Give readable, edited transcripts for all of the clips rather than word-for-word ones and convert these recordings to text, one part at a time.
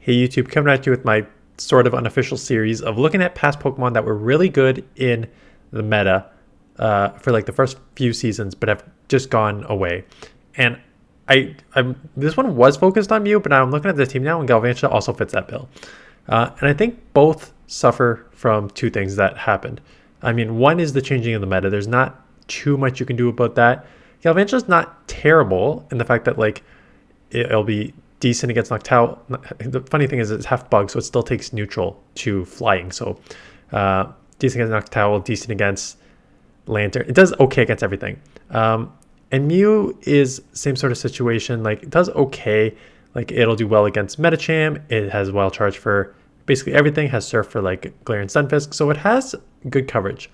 Hey YouTube, coming at you with my sort of unofficial series of looking at past Pokemon that were really good in the meta for like the first few seasons, but have just gone away. And this one was focused on Mew, but now I'm looking at the team now, and Galvantula also fits that bill. And I think both suffer from two things that happened. I mean, one is the changing of the meta. There's not too much you can do about that. Galvantula's not terrible in the fact that like it'll be decent against Noctowl. The funny thing is it's half bug, so it still takes neutral to flying. So decent against Noctowl, decent against Lantern. It does okay against everything. And Mew is same sort of situation. Like it does okay. Like it'll do well against Medicham. It has Wild Charge for basically everything. Has Surf for like Glare and Stunfisk. So it has good coverage.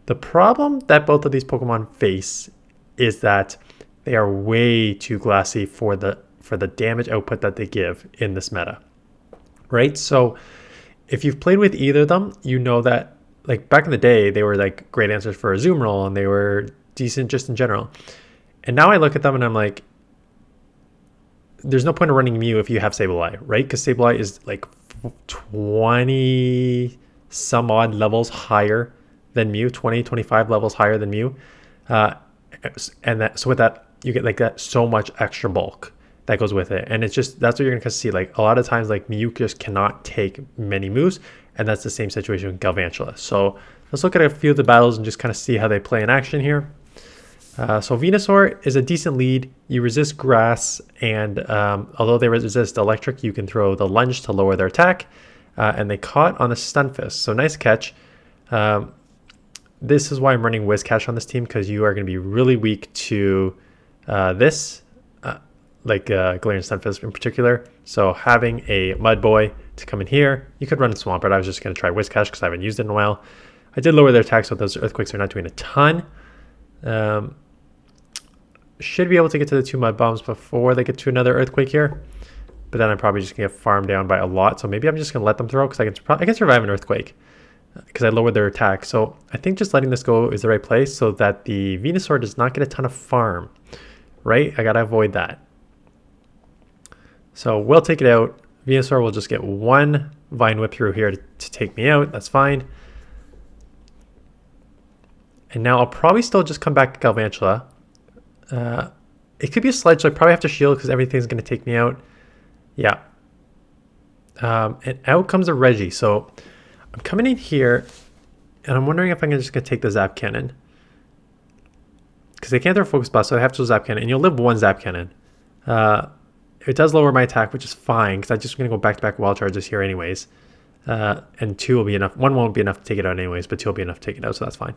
The problem that both of these Pokemon face is that they are way too glassy for the damage output that they give in this meta, right? So if you've played with either of them, you know that like back in the day, they were like great answers for a Zoom roll and they were decent just in general. And now I look at them and I'm like, there's no point in running Mew if you have Sableye, right? Because Sableye is like 20 some odd levels higher than Mew, 20, 25 levels higher than Mew. And that, so with that, you get like that so much extra bulk that goes with it. And it's just, that's what you're going to see. Like a lot of times, like Mew just cannot take many moves. And that's the same situation with Galvantula. So let's look at a few of the battles and just kind of see how they play in action here. So Venusaur is a decent lead. You resist grass, and although they resist electric, you can throw the lunge to lower their attack. And they caught on a Stunfisk, so nice catch. This is why I'm running whiscash on this team, because you are going to be really weak to this, like Glare and Stunfisk in particular. So having a Mud Boy to come in here, you could run Swampert. I was just going to try whiscash because I haven't used it in a while. I did lower their attack, so those earthquakes are not doing a ton. Should be able to get to the 2 mud bombs before they get to another earthquake here, but then I'm probably just gonna get farmed down by a lot. So maybe I'm just gonna let them throw because I can survive an earthquake because I lowered their attack. So I think just letting this go is the right place so that the Venusaur does not get a ton of farm, right? I gotta avoid that. So we'll take it out. Venusaur will just get one Vine Whip through here to take me out. That's fine. And now I'll probably still just come back to Galvantula. It could be a sledge, so I probably have to shield because everything's going to take me out. Yeah. And out comes a Reggie. So I'm coming in here, and I'm wondering if I'm just going to take the Zap Cannon. Because they can't throw Focus Blast, so I have to Zap Cannon. And you'll live one Zap Cannon. It does lower my attack, which is fine, because I'm just going to go back-to-back Wild Charges here anyways. And 2 will be enough. 1 won't be enough to take it out anyways, but 2 will be enough to take it out, so that's fine.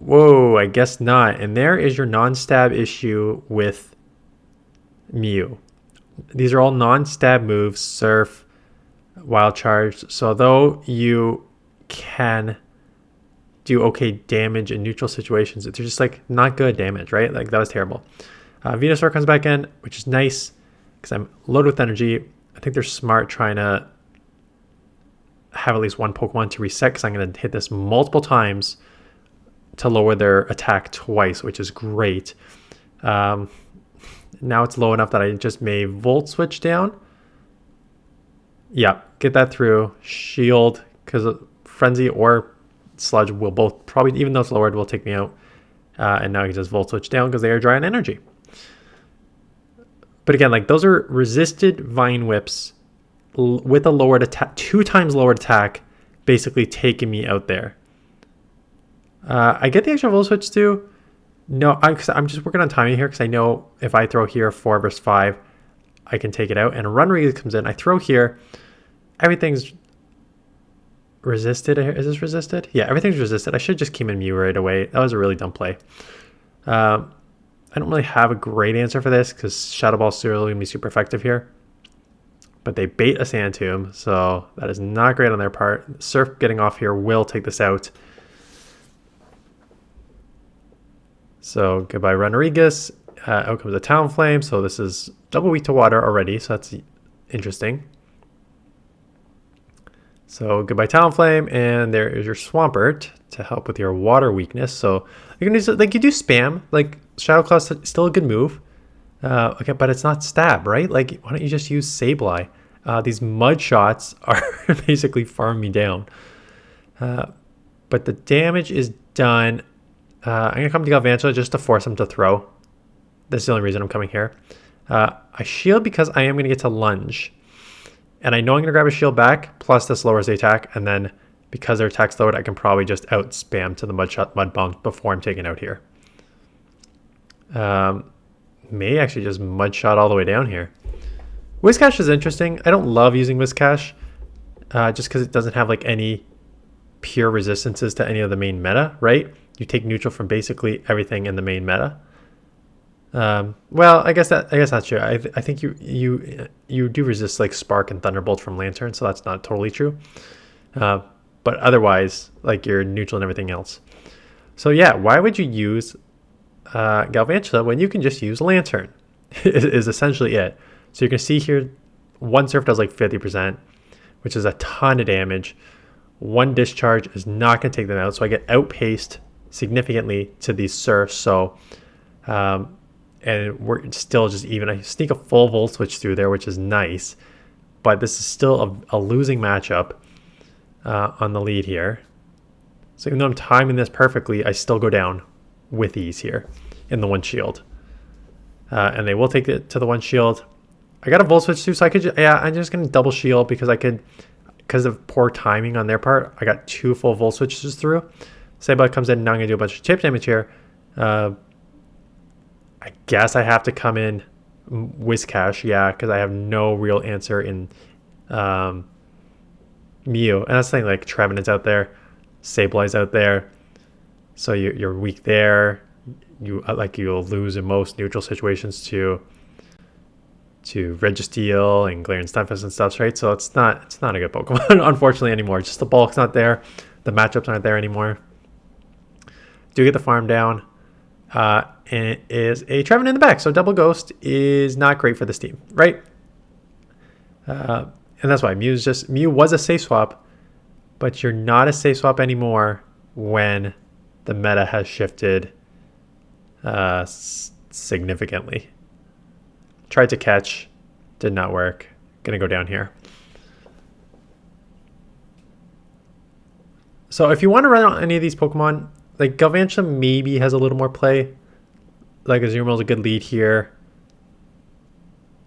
Whoa, I guess not. And there is your non-stab issue with Mew. These are all non-stab moves, Surf, Wild Charge. So although you can do okay damage in neutral situations, it's just like not good damage, right? Like that was terrible. Venusaur comes back in, which is nice because I'm loaded with energy. I think they're smart trying to have at least one Pokemon to reset because I'm going to hit this multiple times to lower their attack twice, which is great. Now it's low enough that I just may Volt Switch down. Yeah, get that through. Shield, because Frenzy or Sludge will both probably, even though it's lowered, will take me out. And now I can just Volt Switch down because they are dry on energy. But again, like those are resisted Vine Whips with a lowered attack, 2 times lowered attack, basically taking me out there. I get the extra Volt Switch too. No, I'm just working on timing here because I know if I throw here 4 versus 5, I can take it out. And Runrig comes in. I throw here. Everything's resisted. Is this resisted? Yeah, everything's resisted. I should just keep in Mew right away. That was a really dumb play. I don't really have a great answer for this because Shadow Ball is still going to be super effective here. But they bait a Sand Tomb, so that is not great on their part. Surf getting off here will take this out. So goodbye Runerigus. Out comes a Talonflame. So this is double weak to water already. So that's interesting. So goodbye Talonflame. And there is your Swampert to help with your water weakness. So you can use like you do spam. Like Shadow Claw's still a good move. Okay, but it's not stab, right? Like why don't you just use Sableye These mud shots are basically farming me down. But the damage is done. I'm going to come to Galvantula just to force him to throw. That's the only reason I'm coming here. I shield because I am going to get to lunge. And I know I'm going to grab a shield back, plus this lowers the attack. And then because their attack's lowered, I can probably just out spam to the mud bomb before I'm taken out here. May actually just mud shot all the way down here. Whiscash is interesting. I don't love using whiscash just because it doesn't have like any pure resistances to any of the main meta, right? You take neutral from basically everything in the main meta. Well, I guess that's true. I think you do resist like Spark and Thunderbolt from Lantern, so that's not totally true. But otherwise, like you're neutral and everything else. So yeah, why would you use Galvantula when you can just use Lantern? is essentially it. So you can see here, one surf does like 50%, which is a ton of damage. One discharge is not going to take them out, so I get outpaced significantly to these surfs. So, and we're still just even. I sneak a full volt switch through there, which is nice, but this is still a losing matchup on the lead here. So even though I'm timing this perfectly, I still go down with ease here in the one shield. And they will take it to the one shield. I got a volt switch too, so I could, I'm just going to double shield because I could, because of poor timing on their part, I got 2 full volt switches through. Sableye comes in, now I'm going to do a bunch of chip damage here. I guess I have to come in whiscash, yeah, because I have no real answer in MEW. And that's the thing, like Trevenant's out there, Sableye's out there, so you're weak there. You'll lose in most neutral situations to Registeel and Galarian Stunfisk and stuff, right? So it's not a good Pokemon, unfortunately, anymore. Just the bulk's not there. The matchups aren't there anymore. Do get the farm down. And it is a Trevenant in the back. So Double Ghost is not great for this team, right? And that's why Mew was a safe swap, but you're not a safe swap anymore when the meta has shifted significantly. Tried to catch, did not work. Gonna go down here. So if you want to run on any of these Pokemon, like Galvantula maybe has a little more play. Like Azumarill is a good lead here.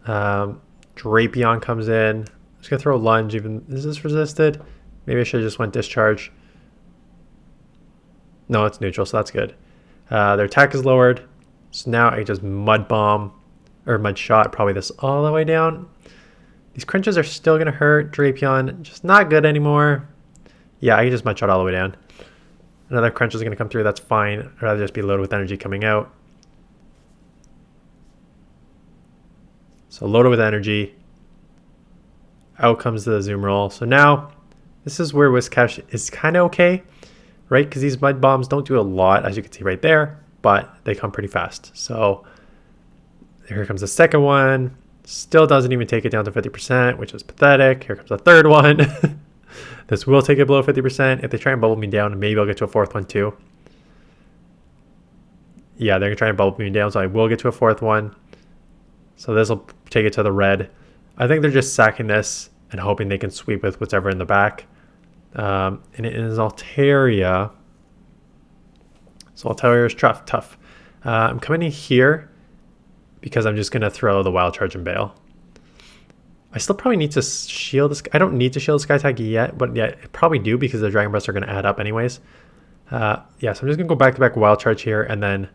Drapion comes in. I'm just gonna throw a lunge. Even is this resisted? Maybe I should have just went discharge. No, it's neutral, so that's good. Their attack is lowered, so now I just mud bomb. Or mud shot, probably this all the way down. These crunches are still going to hurt. Drapion, just not good anymore. Yeah, I can just mud shot all the way down. Another crunch is going to come through. That's fine. I'd rather just be loaded with energy coming out. So loaded with energy. Out comes the Azumarill. So now, this is where Whiscash is kind of okay, right? Because these mud bombs don't do a lot, as you can see right there, but they come pretty fast. So here comes the second one. Still doesn't even take it down to 50%, which is pathetic. Here comes the third one. This will take it below 50%. If they try and bubble me down, maybe I'll get to a fourth one too. Yeah, they're going to try and bubble me down, so I will get to a fourth one. So this will take it to the red. I think they're just sacking this and hoping they can sweep with whatever in the back. And it is Altaria. So Altaria is tough. I'm coming in here because I'm just going to throw the Wild Charge and Bail. I still probably need to shield this. I don't need to shield Sky Tag yet, but yeah, I probably do because the Dragon Breaths are going to add up anyways. Yeah, so I'm just going to go back-to-back Wild Charge here and then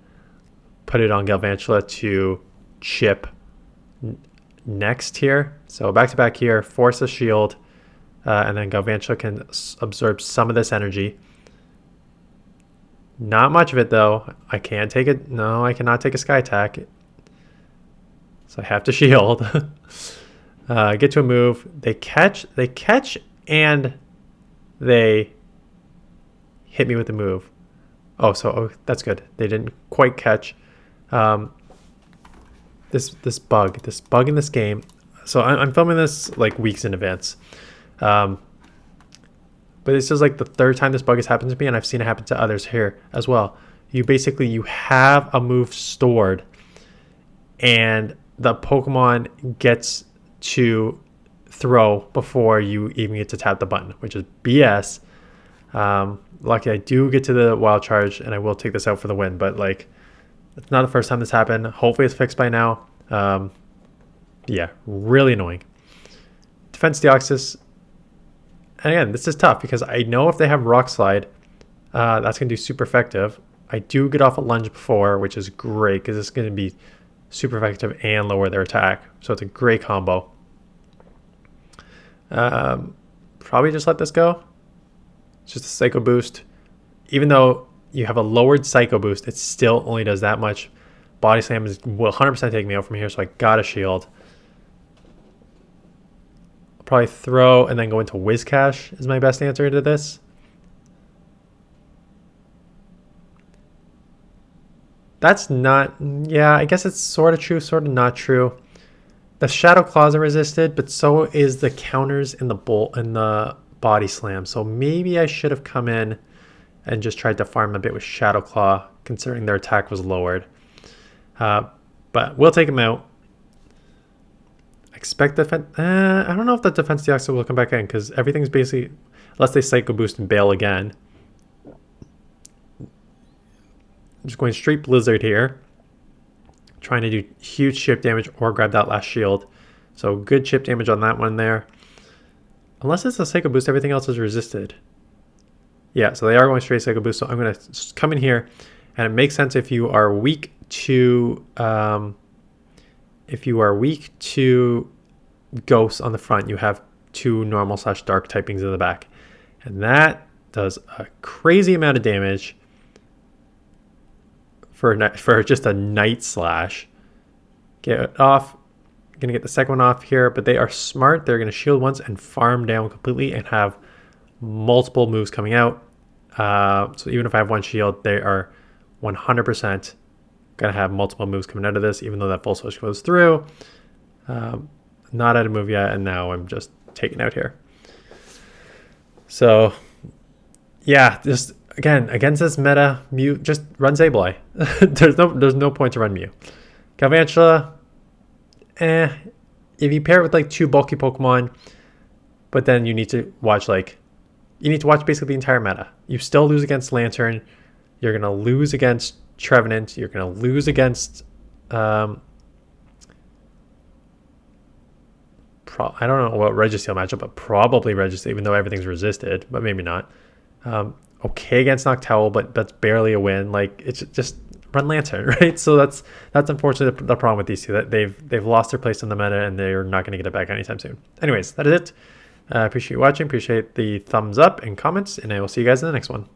put it on Galvantula to chip next here. So back-to-back here, force a shield, and then Galvantula can absorb some of this energy. Not much of it, though. I can't take it. No, I cannot take a Sky Attack. So I have to shield. Get to a move. They catch, and they hit me with the move. Oh, that's good. They didn't quite catch. This bug in this game. So I'm filming this like weeks in advance. But this is like the third time this bug has happened to me, and I've seen it happen to others here as well. You have a move stored, and the Pokemon gets to throw before you even get to tap the button, which is BS. Lucky I do get to the wild charge, and I will take this out for the win, but like, it's not the first time this happened. Hopefully it's fixed by now. Yeah, really annoying. Defense Deoxys. And again, this is tough because I know if they have Rock Slide, that's going to do super effective. I do get off a lunge before, which is great because it's going to be super effective and lower their attack. So it's a great combo. Probably just let this go. It's just a Psycho Boost. Even though you have a lowered Psycho Boost, it still only does that much. Body Slam will 100% take me out from here, so I got a shield. I'll probably throw and then go into whiscash is my best answer to this. That's not, yeah, I guess it's sort of true, sort of not true. The Shadow Claws are resisted, but so is the counters in the bolt and the Body Slam. So maybe I should have come in and just tried to farm a bit with Shadow Claw, considering their attack was lowered. But we'll take him out. Expect defense. I don't know if the Defense Deoxys will come back in because everything's basically, unless they Psycho Boost and bail again. I'm just going straight Blizzard here. Trying to do huge chip damage or grab that last shield. So good chip damage on that one there. Unless it's a Psycho Boost, everything else is resisted. Yeah, so they are going straight Psycho Boost. So I'm going to come in here. And it makes sense if you are weak to ghosts on the front, you have 2 normal / dark typings in the back. And that does a crazy amount of damage for just a Night Slash. Get it off. Gonna get the second one off here, but they are smart. They're gonna shield once and farm down completely and have multiple moves coming out. So even if I have one shield, they are 100% gonna have multiple moves coming out of this, even though that full switch goes through. Not out of move yet, and now I'm just taken out here. So yeah, just again against this meta, Mew just run Sableye. there's no point to run Mew. Galvantula, if you pair it with like 2 bulky Pokemon, but then you need to watch basically the entire meta. You still lose against Lantern. You're gonna lose against Trevenant. You're gonna lose against I don't know what Registeel matchup, but probably Registeel, even though everything's resisted, but maybe not. Okay against Noctowl, but that's barely a win. Like, it's just run Lantern, right? So that's unfortunately the problem with these two, that they've lost their place in the meta and they're not going to get it back anytime soon. Anyways, that is it. Appreciate you watching. Appreciate the thumbs up and comments, and I will see you guys in the next one.